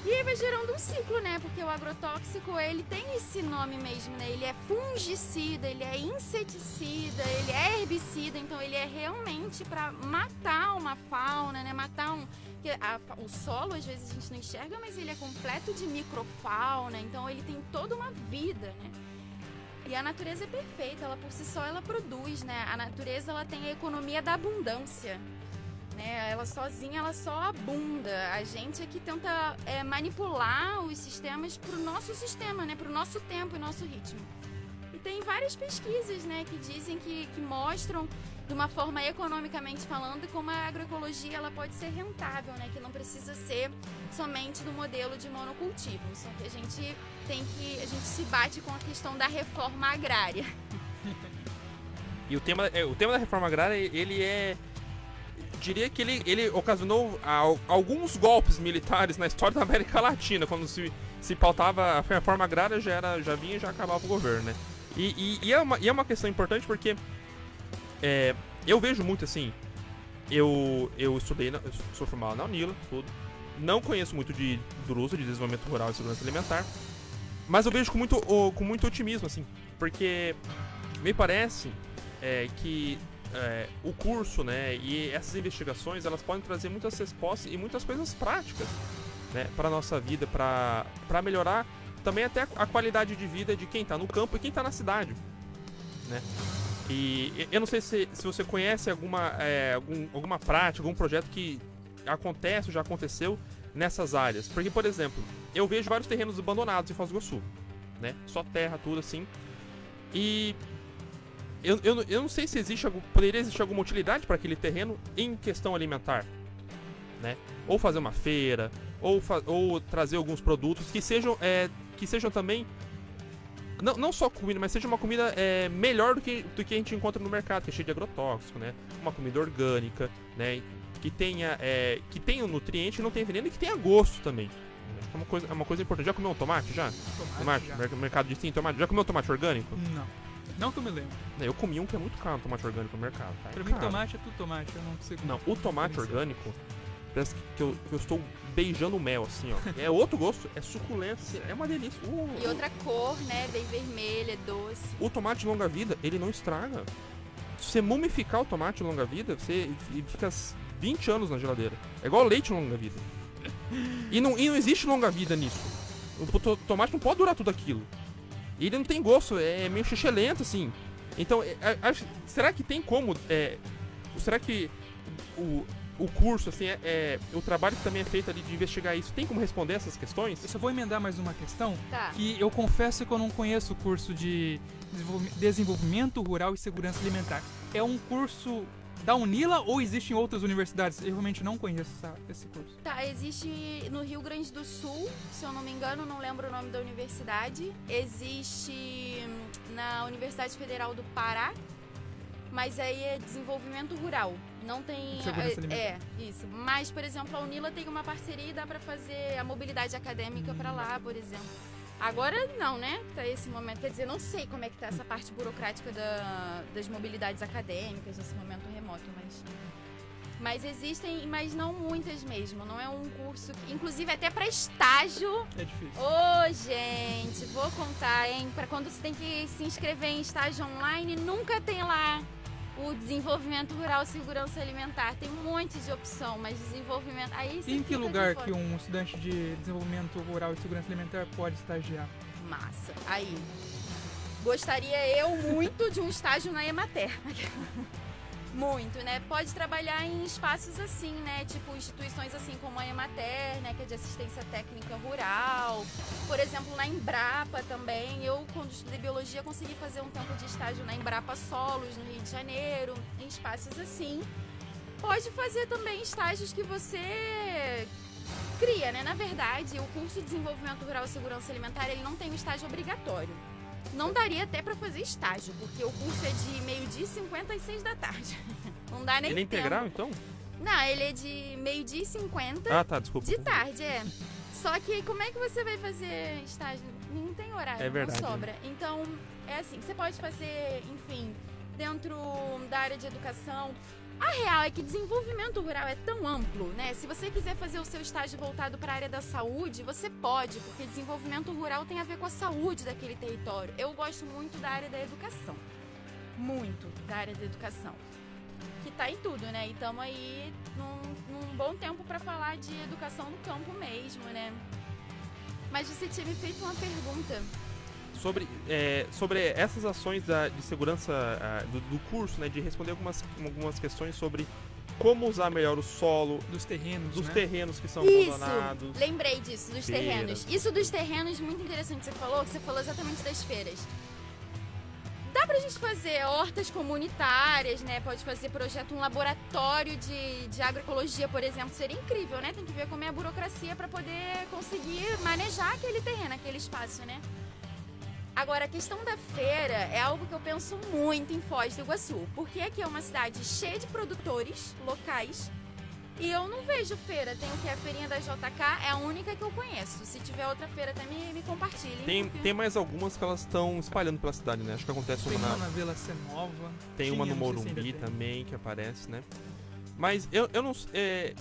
E aí vai gerando um ciclo, né, porque o agrotóxico, ele tem esse nome mesmo, né, ele é fungicida, ele é inseticida, ele é herbicida, então ele é realmente para matar uma fauna, né, o solo às vezes a gente não enxerga, mas ele é completo de microfauna, então ele tem toda uma vida, né. E a natureza é perfeita, ela por si só ela produz, né? A natureza ela tem a economia da abundância, né? Ela sozinha ela só abunda. A gente é que tenta manipular os sistemas para o nosso sistema, né? Para o nosso tempo e nosso ritmo. E tem várias pesquisas, né? Que dizem que mostram de uma forma economicamente falando, e como a agroecologia ela pode ser rentável, né? Que não precisa ser somente do modelo de monocultivo. Só que a gente se bate com a questão da reforma agrária. E o tema da reforma agrária, ele é... Diria que ele ocasionou alguns golpes militares na história da América Latina, quando se pautava a reforma agrária, já vinha e já acabava o governo, né? E é uma questão importante porque eu vejo muito assim, eu estudei, eu sou formado na UNILA, tudo, não conheço muito do uso de desenvolvimento rural e segurança alimentar, mas eu vejo com muito otimismo, assim, porque me parece que o curso, né, e essas investigações, elas podem trazer muitas respostas e muitas coisas práticas, né, para nossa vida, para melhorar também até a qualidade de vida de quem está no campo e quem está na cidade, né? E eu não sei se você conhece alguma prática, algum projeto que acontece ou já aconteceu nessas áreas. Porque, por exemplo, eu vejo vários terrenos abandonados em Foz do Iguaçu, né? Só terra, tudo assim. E eu não sei se poderia existir alguma utilidade para aquele terreno em questão alimentar, né? Ou fazer uma feira, ou trazer alguns produtos que sejam também não só comida, mas seja uma comida melhor do que a gente encontra no mercado, que é cheio de agrotóxico, né? Uma comida orgânica, né? Que tenha o nutriente e não tenha veneno, e que tenha gosto também. É uma coisa importante. Já comeu um tomate? Já? Tomate? Já. Mercado de sim, tomate. Já comeu um tomate orgânico? Não que eu me lembro. Eu comi um que é muito caro, um tomate orgânico no mercado. Tá? Pra mim, tomate é tudo tomate, eu não consigo. Não, o tomate orgânico, parece que eu estou beijando mel, assim, ó. É outro gosto, é suculento, assim, é uma delícia. E outra cor, né, bem vermelha, doce. O tomate longa-vida, ele não estraga. Se você mumificar o tomate longa-vida, você fica 20 anos na geladeira. É igual leite longa-vida. E não existe longa-vida nisso. O tomate não pode durar tudo aquilo. E ele não tem gosto, é meio xixelento, assim. Então, será que tem como... será que o curso, assim, o trabalho que também é feito ali de investigar isso, tem como responder essas questões? Eu só vou emendar mais uma questão, tá. Que eu confesso que eu não conheço o curso de desenvolvimento rural e segurança alimentar. É um curso da UNILA ou existe em outras universidades? Eu realmente não conheço esse curso. Tá, existe no Rio Grande do Sul, se eu não me engano, não lembro o nome da universidade. Existe na Universidade Federal do Pará, mas aí é desenvolvimento rural. Não tem... isso. Mas, por exemplo, a UNILA tem uma parceria e dá pra fazer a mobilidade acadêmica pra lá, por exemplo. Agora não, né? Tá esse momento. Quer dizer, não sei como é que tá essa parte burocrática das mobilidades acadêmicas nesse momento remoto, mas existem, mas não muitas mesmo. Não é um curso... Inclusive, até pra estágio... É difícil. Gente, vou contar, hein? Pra quando você tem que se inscrever em estágio online, nunca tem lá o desenvolvimento rural e segurança alimentar. Tem um monte de opção, mas desenvolvimento... Aí em que lugar que um estudante de desenvolvimento rural e segurança alimentar pode estagiar? Massa. Aí. Gostaria eu muito de um estágio na Emater. Muito, né? Pode trabalhar em espaços assim, né? Tipo instituições assim como a Emater, né? Que é de assistência técnica rural. Por exemplo, na Embrapa também. Eu, quando estudei biologia, consegui fazer um tempo de estágio na Embrapa Solos, no Rio de Janeiro. Em espaços assim. Pode fazer também estágios que você cria, né? Na verdade, o curso de desenvolvimento rural e segurança alimentar, ele não tem um estágio obrigatório. Não daria até pra fazer estágio, porque o curso é de 12h e 56 da tarde. Não dá nem tempo. Ele é integral, então? Não, ele é de 12h e 50 de tarde, Só que como é que você vai fazer estágio? Não tem horário, verdade, não sobra. Então, é assim, você pode fazer, enfim, dentro da área de educação. A real é que desenvolvimento rural é tão amplo, né? Se você quiser fazer o seu estágio voltado para a área da saúde, você pode, porque desenvolvimento rural tem a ver com a saúde daquele território. Eu gosto muito da área da educação. Muito da área da educação. Que tá em tudo, né? E estamos aí num bom tempo para falar de educação no campo mesmo, né? Mas você tinha me feito uma pergunta. Sobre essas ações de segurança do curso, né, de responder algumas questões sobre como usar melhor o solo, dos terrenos, né? Terrenos que são abandonados. Lembrei disso, dos terrenos. Isso dos terrenos, muito interessante que você falou exatamente das feiras. Da dá pra gente fazer hortas comunitárias, né? Pode fazer projeto, um laboratório de agroecologia, por exemplo. Seria incrível, né? Tem que ver como é a burocracia para poder conseguir manejar aquele terreno, aquele espaço, né? Agora, a questão da feira é algo que eu penso muito em Foz do Iguaçu. Porque aqui é uma cidade cheia de produtores locais e eu não vejo feira. Tem o que? A feirinha da JK é a única que eu conheço. Se tiver outra feira também, me compartilhem. Tem mais algumas que elas estão espalhando pela cidade, né? Acho que acontece Tem uma na Vila Cenova. Tem uma no não sei se Morumbi ainda tem. também que aparece, né? Mas eu não sei,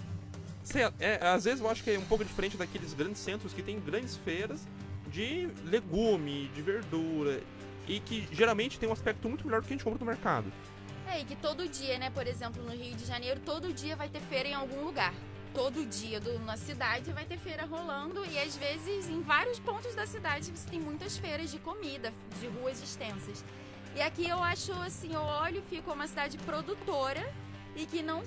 às vezes eu acho que é um pouco diferente daqueles grandes centros que tem grandes feiras de legume, de verdura, e que geralmente tem um aspecto muito melhor do que a gente compra no mercado. E que todo dia, né? Por exemplo, no Rio de Janeiro, todo dia vai ter feira em algum lugar. Todo dia na cidade vai ter feira rolando e às vezes em vários pontos da cidade você tem muitas feiras de comida, de ruas extensas. E aqui eu acho assim, eu olho e fico uma cidade produtora e que não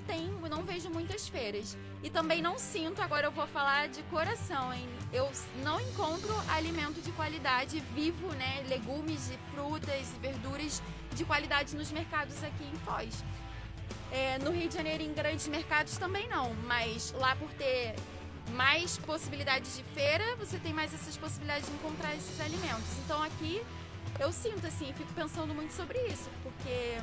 vejo muitas feiras. E também não sinto, agora eu vou falar de coração, hein? Eu não encontro alimento de qualidade vivo, né? Legumes e frutas e verduras de qualidade nos mercados aqui em Foz. No Rio de Janeiro, em grandes mercados também não, mas lá por ter mais possibilidades de feira, você tem mais essas possibilidades de encontrar esses alimentos. Então aqui eu sinto assim, fico pensando muito sobre isso, porque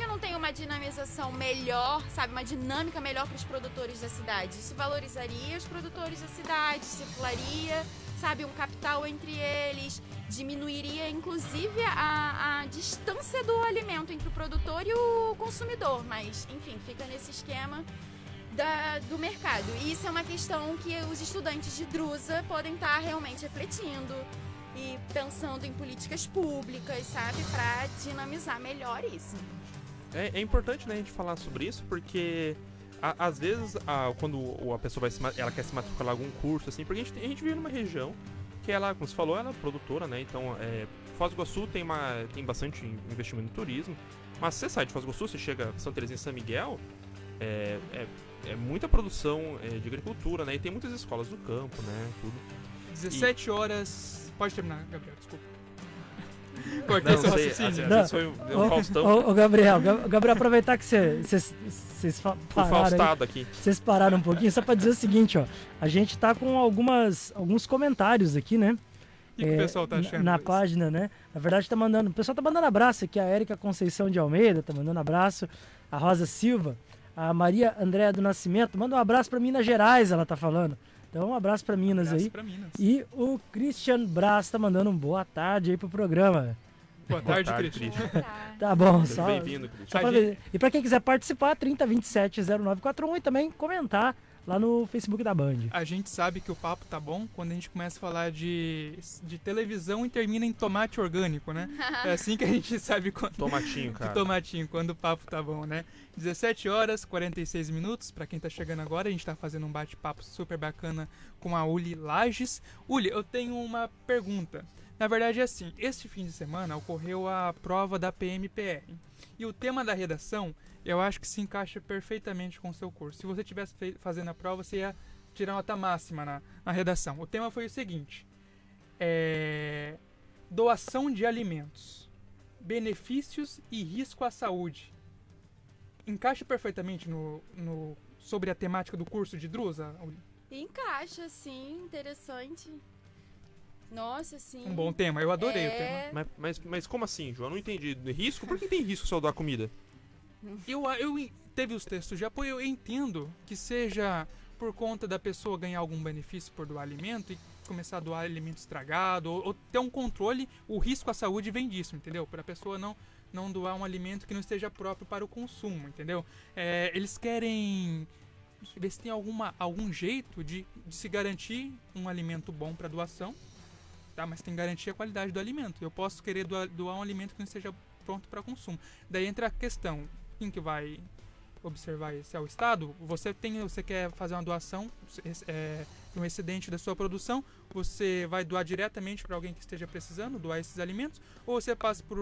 não tem uma dinamização melhor, sabe, uma dinâmica melhor para os produtores da cidade. Isso valorizaria os produtores da cidade, circularia, sabe, um capital entre eles, diminuiria inclusive a distância do alimento entre o produtor e o consumidor, mas enfim, fica nesse esquema do mercado. E isso é uma questão que os estudantes de Drusa podem estar realmente refletindo e pensando em políticas públicas, sabe, para dinamizar melhor isso. É importante, né, a gente falar sobre isso, porque às vezes quando a pessoa ela quer se matricular em algum curso, assim, porque a gente vive numa região que ela, como você falou, ela é produtora, né, então Foz do Iguaçu tem bastante investimento no turismo, mas você sai de Foz do Iguaçu, você chega a São Terezinha e São Miguel, é muita produção de agricultura, né, e tem muitas escolas do campo, né, tudo. 17 horas... Pode terminar, Gabriel, desculpa. Não sei, às vezes foi um Faustão. Ô, Gabriel, aproveitar que vocês pararam aqui. Vocês pararam um pouquinho, só pra dizer o seguinte, ó. A gente tá com alguns comentários aqui, né? O que o pessoal tá achando? Na página, né? Na verdade, o pessoal tá mandando abraço aqui. A Érica Conceição de Almeida tá mandando abraço. A Rosa Silva. A Maria Andréa do Nascimento. Manda um abraço pra Minas Gerais, ela tá falando. Então, um abraço pra Minas aí. Pra Minas. E o Christian Brás tá mandando um boa tarde aí pro programa. Boa tarde, Christian. Tá bom, Bem-vindo, Christian. E pra quem quiser participar, 3027-0941 e também comentar lá no Facebook da Band. A gente sabe que o papo tá bom quando a gente começa a falar de televisão e termina em tomate orgânico, né? É assim que a gente sabe quando... Tomatinho, cara. Tomatinho, quando o papo tá bom, né? 17 horas, 46 minutos. Pra quem tá chegando agora, a gente tá fazendo um bate-papo super bacana com a Uli Lages. Uli, eu tenho uma pergunta. Na verdade é assim, este fim de semana ocorreu a prova da PMPR. E o tema da redação, eu acho que se encaixa perfeitamente com o seu curso. Se você estivesse fazendo a prova, você ia tirar nota máxima na redação. O tema foi o seguinte: doação de alimentos, benefícios e risco à saúde. Encaixa perfeitamente sobre a temática do curso de Drusa? Encaixa, sim, interessante. Nossa, sim. Um bom tema, eu adorei o tema. Mas como assim, João? Eu não entendi. Risco? Por que tem risco só doar comida? Teve os textos de apoio, eu entendo que seja por conta da pessoa ganhar algum benefício por doar alimento e começar a doar alimento estragado, ou ter um controle, o risco à saúde vem disso, entendeu? Para a pessoa não doar um alimento que não esteja próprio para o consumo, entendeu? Eles querem ver se tem algum jeito de se garantir um alimento bom para doação, tá? Mas tem que garantir a qualidade do alimento. Eu posso querer doar um alimento que não esteja pronto para consumo. Daí entra a questão, quem que vai observar esse é o Estado? Você quer fazer uma doação de um excedente da sua produção, você vai doar diretamente para alguém que esteja precisando doar esses alimentos, ou você passa por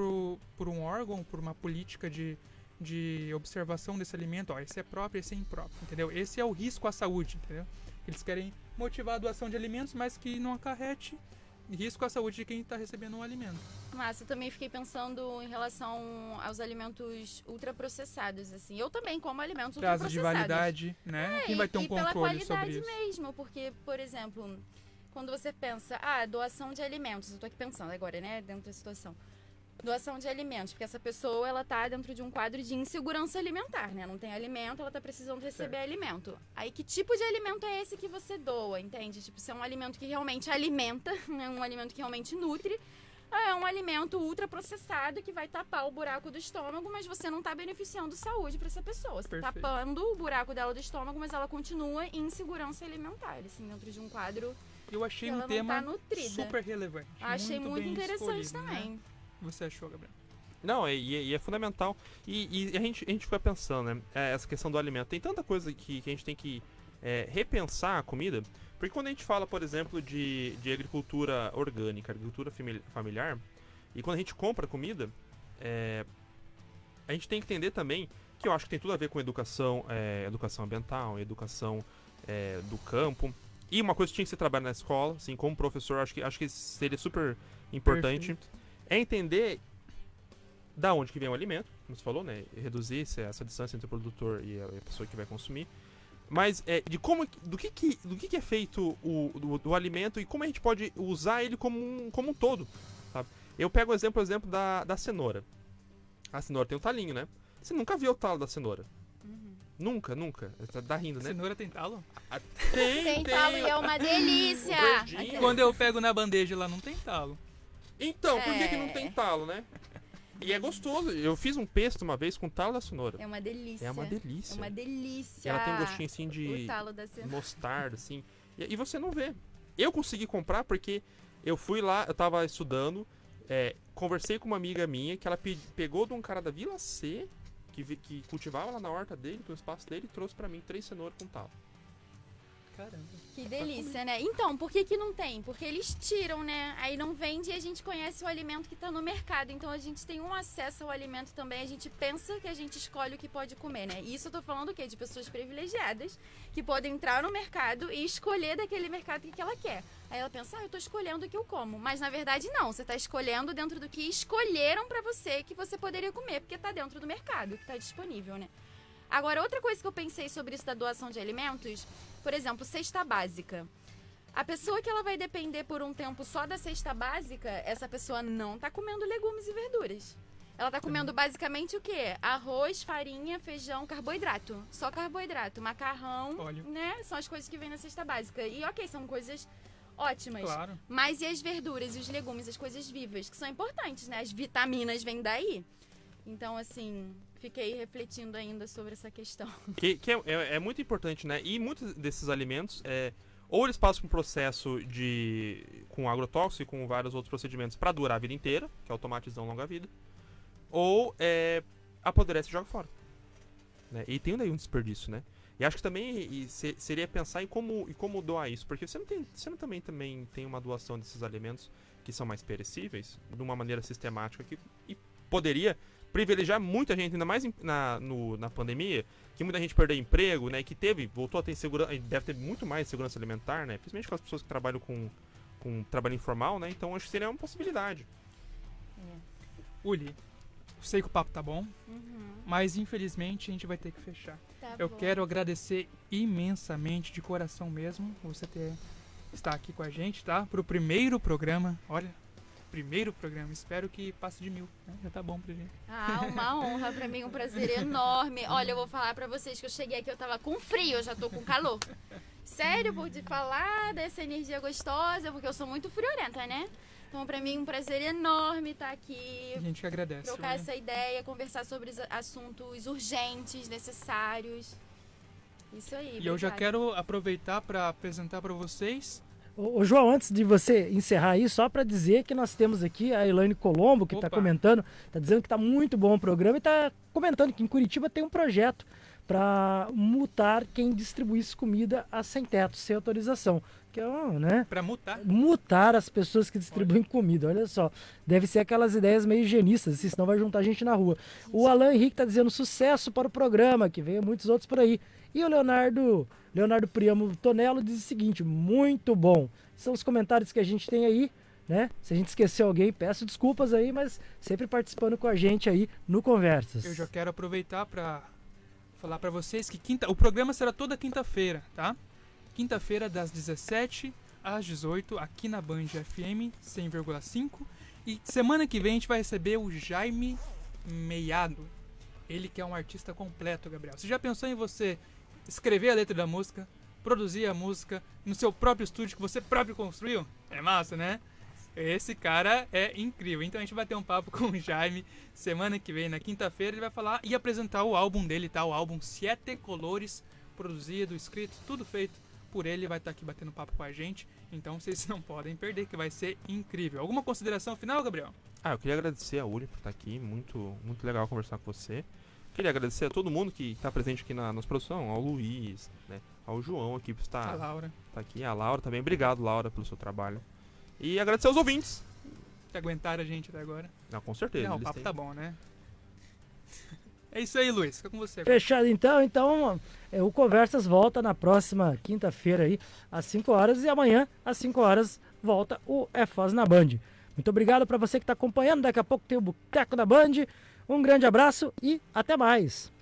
um órgão, por uma política de observação desse alimento, esse é próprio, esse é impróprio, entendeu? Esse é o risco à saúde, entendeu? Eles querem motivar a doação de alimentos, mas que não acarrete risco à saúde de quem está recebendo um alimento. Mas eu também fiquei pensando em relação aos alimentos ultraprocessados, assim. Eu também como alimentos Prazo de ultraprocessados. validade, né? Quem vai ter um e pela controle sobre qualidade isso? mesmo, porque, por exemplo, quando você pensa, doação de alimentos, eu tô aqui pensando agora, né, dentro da situação. Doação de alimentos, porque essa pessoa, ela tá dentro de um quadro de insegurança alimentar, né? Não tem alimento, ela tá precisando receber alimento. Aí, que tipo de alimento é esse que você doa, entende? Tipo, se é um alimento que realmente alimenta, né? Um alimento que realmente nutre, é um alimento ultraprocessado que vai tapar o buraco do estômago, mas você não tá beneficiando saúde para essa pessoa. Você tá tapando o buraco dela do estômago, mas ela continua em insegurança alimentar, assim, dentro de um quadro. Eu achei ela um tema não tá nutrida. super relevante. Achei muito bem interessante escolhido, também. Né? Você achou, Gabriel? Não, e é fundamental. E a gente fica pensando, né? Essa questão do alimento. Tem tanta coisa que a gente tem que repensar a comida. Porque quando a gente fala, por exemplo, de agricultura orgânica, agricultura familiar, e quando a gente compra comida, a gente tem que entender também que eu acho que tem tudo a ver com educação ambiental, educação do campo. E uma coisa que tinha que ser trabalhada na escola, assim, como professor, acho que seria super importante. Perfeito. É entender da onde que vem o alimento, como você falou, né? Reduzir essa distância entre o produtor e a pessoa que vai consumir. Mas do que é feito o alimento e como a gente pode usar ele como um todo, sabe? Eu pego o exemplo da cenoura. A cenoura tem um talinho, né? Você nunca viu o talo da cenoura. Nunca. Tá rindo, né? Cenoura tem talo? Tem talo e é uma delícia! Quando eu pego na bandeja lá, não tem talo. Então, por que não tem talo, né? E é gostoso. Eu fiz um pesto uma vez com talo da cenoura. É uma delícia. É uma delícia. É uma delícia. Ela tem um gostinho assim de o talo da cenoura. mostarda, assim. E você não vê. Eu consegui comprar porque eu fui lá, eu tava estudando, conversei com uma amiga minha que ela pegou de um cara da Vila C, que cultivava lá na horta dele, no espaço dele, e trouxe pra mim 3 cenouras com talo. Caramba. Que delícia, né? Então, por que não tem? Porque eles tiram, né? Aí não vende e a gente conhece o alimento que tá no mercado. Então a gente tem um acesso ao alimento também. A gente pensa que a gente escolhe o que pode comer, né? E isso eu tô falando o quê? De pessoas privilegiadas que podem entrar no mercado e escolher daquele mercado o que ela quer. Aí ela pensa, eu tô escolhendo o que eu como. Mas na verdade não, você tá escolhendo dentro do que escolheram pra você que você poderia comer, porque tá dentro do mercado, que tá disponível, né? Agora, outra coisa que eu pensei sobre isso da doação de alimentos, por exemplo, cesta básica. A pessoa que ela vai depender por um tempo só da cesta básica, essa pessoa não tá comendo legumes e verduras. Ela tá comendo basicamente o quê? Arroz, farinha, feijão, carboidrato. Só carboidrato, macarrão, óleo, né? São as coisas que vêm na cesta básica. E ok, são coisas ótimas. Claro. Mas e as verduras e os legumes, as coisas vivas, que são importantes, né? As vitaminas vêm daí. Então, assim, fiquei refletindo ainda sobre essa questão. Que é muito importante, né? E muitos desses alimentos, ou eles passam por um processo com agrotóxico e com vários outros procedimentos para durar a vida inteira, que é o tomatezão longa-vida, ou apodrece e joga fora. Né? E tem daí um desperdício, né? E acho que também seria pensar em como doar isso, porque você não também tem uma doação desses alimentos que são mais perecíveis, de uma maneira sistemática, e poderia privilegiar muita gente, ainda mais na pandemia, que muita gente perdeu emprego, né, que voltou a ter segurança, deve ter muito mais segurança alimentar, né, principalmente com as pessoas que trabalham com trabalho informal, né, então acho que seria uma possibilidade. Uli, sei que o papo tá bom, mas infelizmente a gente vai ter que fechar. Eu quero agradecer imensamente, de coração mesmo, você estar aqui com a gente, tá? Pro primeiro programa, olha, primeiro programa, espero que passe de 1000, né? Já tá bom pra gente. Uma honra pra mim, um prazer enorme. Olha, eu vou falar pra vocês que eu cheguei aqui, eu tava com frio, eu já tô com calor. Sério, por te falar dessa energia gostosa, porque eu sou muito friorenta, né? Então, pra mim, um prazer enorme estar aqui. A gente que agradece. Trocar essa ideia, conversar sobre assuntos urgentes, necessários. Isso aí. E eu já quero aproveitar para apresentar para vocês. Ô João, antes de você encerrar aí, só para dizer que nós temos aqui a Elaine Colombo, que está comentando, está dizendo que está muito bom o programa e está comentando que em Curitiba tem um projeto para multar quem distribuísse comida a sem teto, sem autorização. Que é, né? Para multar? Multar as pessoas que distribuem comida, olha só. Deve ser aquelas ideias meio higienistas, assim, senão vai juntar gente na rua. O Alan Henrique está dizendo sucesso para o programa, que venha muitos outros por aí. E o Leonardo Priamo Tonello diz o seguinte, muito bom. São os comentários que a gente tem aí. né? Se a gente esqueceu alguém, peço desculpas aí, mas sempre participando com a gente aí no Conversas. Eu já quero aproveitar para falar para vocês que o programa será toda quinta-feira, tá? Quinta-feira das 17 às 18 aqui na Band FM 100,5. E semana que vem a gente vai receber o Jaime Meiado. Ele que é um artista completo, Gabriel. Você já pensou em você escrever a letra da música, produzir a música no seu próprio estúdio que você próprio construiu? É massa, né? Esse cara é incrível. Então a gente vai ter um papo com o Jaime semana que vem, na quinta-feira. Ele vai falar e apresentar o álbum dele, tá? O álbum Siete Colores, produzido, escrito, tudo feito por ele. Vai estar aqui batendo papo com a gente. Então vocês não podem perder, que vai ser incrível. Alguma consideração final, Gabriel? Eu queria agradecer a Uli por estar aqui. Muito legal conversar com você. Queria agradecer a todo mundo que está presente aqui na nossa produção, ao Luiz, né? Ao João aqui por estar A Laura. Tá aqui, a Laura também. Obrigado, Laura, pelo seu trabalho. E agradecer aos ouvintes. Que aguentaram a gente até agora. Não, com certeza. Não, o papo tá bom, né? É isso aí, Luiz. Fica com você. Fechado então. Então, o Conversas volta na próxima quinta-feira aí, às 5 horas. E amanhã, às 5 horas, volta o Foz na Band. Muito obrigado para você que está acompanhando. Daqui a pouco tem o Boteco da Band. Um grande abraço e até mais.